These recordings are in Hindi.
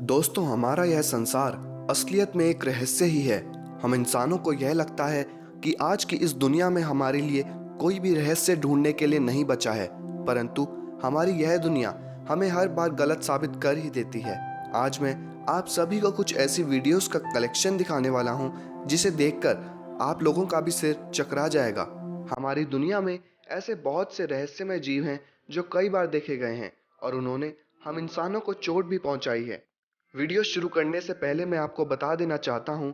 दोस्तों, हमारा यह संसार असलियत में एक रहस्य ही है। हम इंसानों को यह लगता है कि आज की इस दुनिया में हमारे लिए कोई भी रहस्य ढूंढने के लिए नहीं बचा है, परंतु हमारी यह दुनिया हमें हर बार गलत साबित कर ही देती है। आज मैं आप सभी को कुछ ऐसी वीडियोस का कलेक्शन दिखाने वाला हूं जिसे देखकर आप लोगों का भी सिर चकरा जाएगा। हमारी दुनिया में ऐसे बहुत से रहस्यमय जीव हैं जो कई बार देखे गए हैं और उन्होंने हम इंसानों को चोट भी पहुंचाई है। वीडियो शुरू करने से पहले मैं आपको बता देना चाहता हूं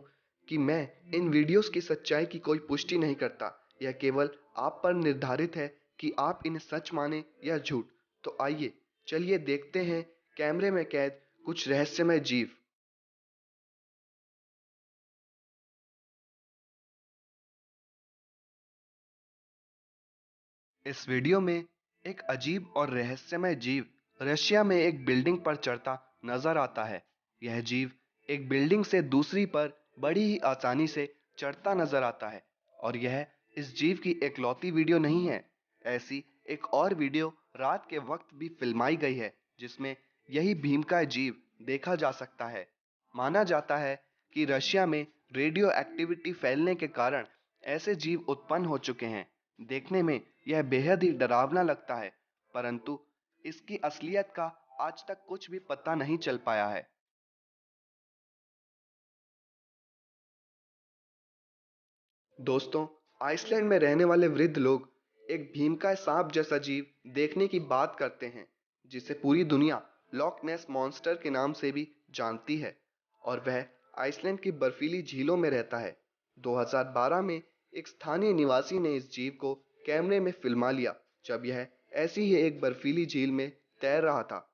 कि मैं इन वीडियोस की सच्चाई की कोई पुष्टि नहीं करता। यह केवल आप पर निर्धारित है कि आप इन्हें सच माने या झूठ। तो आइए चलिए देखते हैं कैमरे में कैद कुछ रहस्यमय जीव। इस वीडियो में एक अजीब और रहस्यमय जीव रशिया में एक बिल्डिंग पर चढ़ता नजर आता है। यह जीव एक बिल्डिंग से दूसरी पर बड़ी ही आसानी से चढ़ता नजर आता है और यह इस जीव की एकलौती वीडियो नहीं है। ऐसी एक और वीडियो रात के वक्त भी फिल्माई गई है जिसमें यही भीमकाय जीव देखा जा सकता है। माना जाता है कि रशिया में रेडियो एक्टिविटी फैलने के कारण ऐसे जीव उत्पन्न हो चुके हैं। देखने में यह बेहद ही डरावना लगता है, परंतु इसकी असलियत का आज तक कुछ भी पता नहीं चल पाया है। दोस्तों, आइसलैंड में रहने वाले वृद्ध लोग एक भीमकाय सांप जैसा जीव देखने की बात करते हैं जिसे पूरी दुनिया लॉक नेस मॉन्स्टर के नाम से भी जानती है और वह आइसलैंड की बर्फीली झीलों में रहता है। 2012 में एक स्थानीय निवासी ने इस जीव को कैमरे में फिल्मा लिया जब यह ऐसी ही एक बर्फीली झील में तैर रहा था।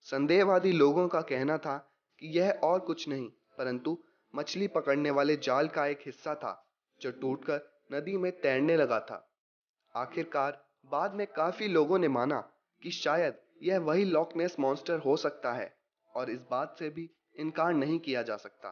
संदेहवादी लोगों का कहना था कि यह और कुछ नहीं परंतु मछली पकड़ने वाले जाल का एक हिस्सा था जो टूटकर नदी में तैरने लगा था। आखिरकार बाद में काफी लोगों ने माना कि शायद यह वही लॉक नेस मॉन्स्टर हो सकता है और इस बात से भी इनकार नहीं किया जा सकता।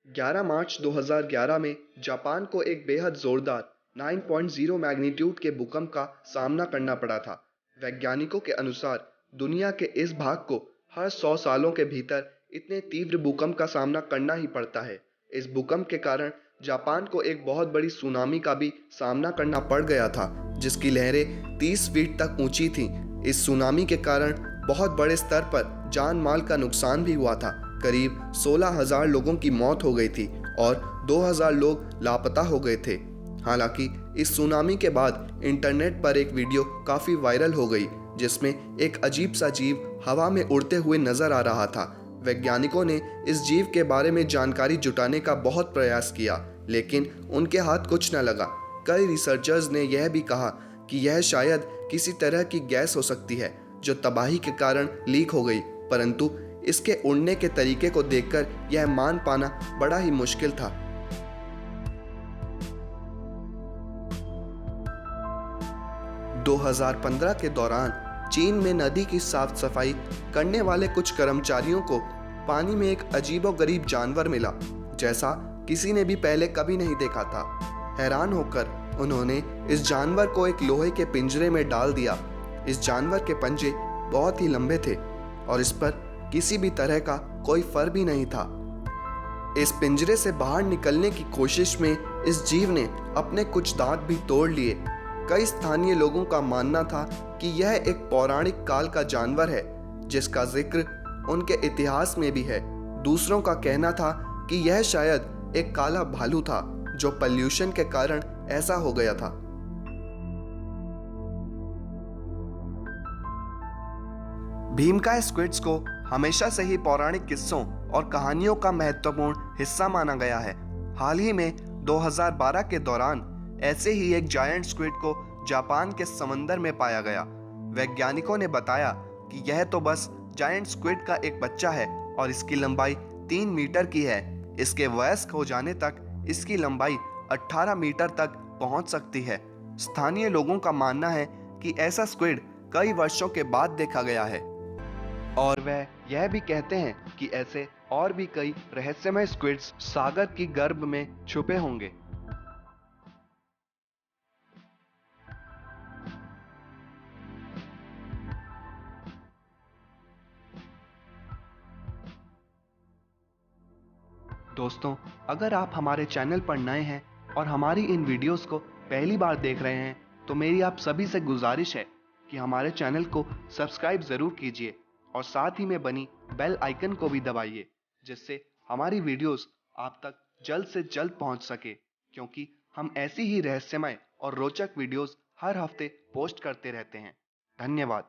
11 मार्च 2011 में जापान को एक बेहद जोरदार 9.0 मैग्नीट्यूड के भूकंप का सामना करना पड़ा था। वैज्ञानिकों के अनुसार दुनिया के इस भाग को हर 100 सालों के भीतर इतने तीव्र भूकंप का सामना करना ही पड़ता है। इस भूकंप के कारण जापान को एक बहुत बड़ी सुनामी का भी सामना करना पड़ गया था जिसकी लहरें 30 फीट तक ऊंची थीं। इस सुनामी के कारण बहुत बड़े स्तर पर जान माल का नुकसान भी हुआ था। करीब 16,000 लोगों की मौत हो गई थी और 2,000 लोग लापता हो गए थे। हालांकि इस सुनामी के बाद इंटरनेट पर एक वीडियो काफी वायरल हो गई जिसमें एक अजीब सा जीव हवा में उड़ते हुए नजर आ रहा था। वैज्ञानिकों ने इस जीव के बारे में जानकारी जुटाने का बहुत प्रयास किया लेकिन उनके हाथ कुछ न लगा। कई रिसर्चर्स ने यह भी कहा कि यह शायद किसी तरह की गैस हो सकती है जो तबाही के कारण लीक हो गई, परंतु इसके उड़ने के तरीके को देखकर यह मान पाना बड़ा ही मुश्किल था। 2015 के दौरान चीन में नदी की साफ सफाई करने वाले कुछ कर्मचारियों को पानी में एक अजीबोगरीब जानवर मिला जैसा किसी ने भी पहले कभी नहीं देखा था। हैरान होकर उन्होंने इस जानवर को एक लोहे के पिंजरे में डाल दिया। इस जानवर के पंजे बहुत ही लंबे थे और इस पर किसी भी तरह का कोई फर भी नहीं था। इस पिंजरे से बाहर निकलने की कोशिश में इस जीव ने अपने कुछ दांत भी तोड़ लिए। कई स्थानीय लोगों का मानना था कि यह एक पौराणिक काल का जानवर है जिसका जिक्र उनके इतिहास में भी है। दूसरों का कहना था कि यह शायद एक काला भालू था जो पॉल्यूशन के कारण ऐसा हो गया था। भीमकाय स्क्विड्स को हमेशा से ही पौराणिक किस्सों और कहानियों का महत्वपूर्ण हिस्सा माना गया है। हाल ही में 2012 के दौरान ऐसे ही एक जायंट स्क्विड को जापान के समंदर में पाया गया। वैज्ञानिकों ने बताया कि यह तो बस जायंट स्क्विड का एक बच्चा है और इसकी लंबाई 3 मीटर की है। इसके वयस्क हो जाने तक इसकी लंबाई 18 मीटर तक पहुंच सकती है। स्थानीय लोगों का मानना है कि ऐसा स्क्विड कई वर्षों के बाद देखा गया है और वह यह भी कहते हैं कि ऐसे और भी कई रहस्यमय स्क्विड्स सागर की गर्भ में छुपे होंगे। दोस्तों, अगर आप हमारे चैनल पर नए हैं और हमारी इन वीडियोस को पहली बार देख रहे हैं, तो मेरी आप सभी से गुजारिश है कि हमारे चैनल को सब्सक्राइब ज़रूर कीजिए और साथ ही में बनी बेल आइकन को भी दबाइए, जिससे हमारी वीडियोस आप तक जल्द से जल्द पहुंच सके, क्योंकि हम ऐसी ही रहस्यमय और रोचक वीडियोस हर हफ्ते पोस्ट करते रहते हैं। धन्यवाद।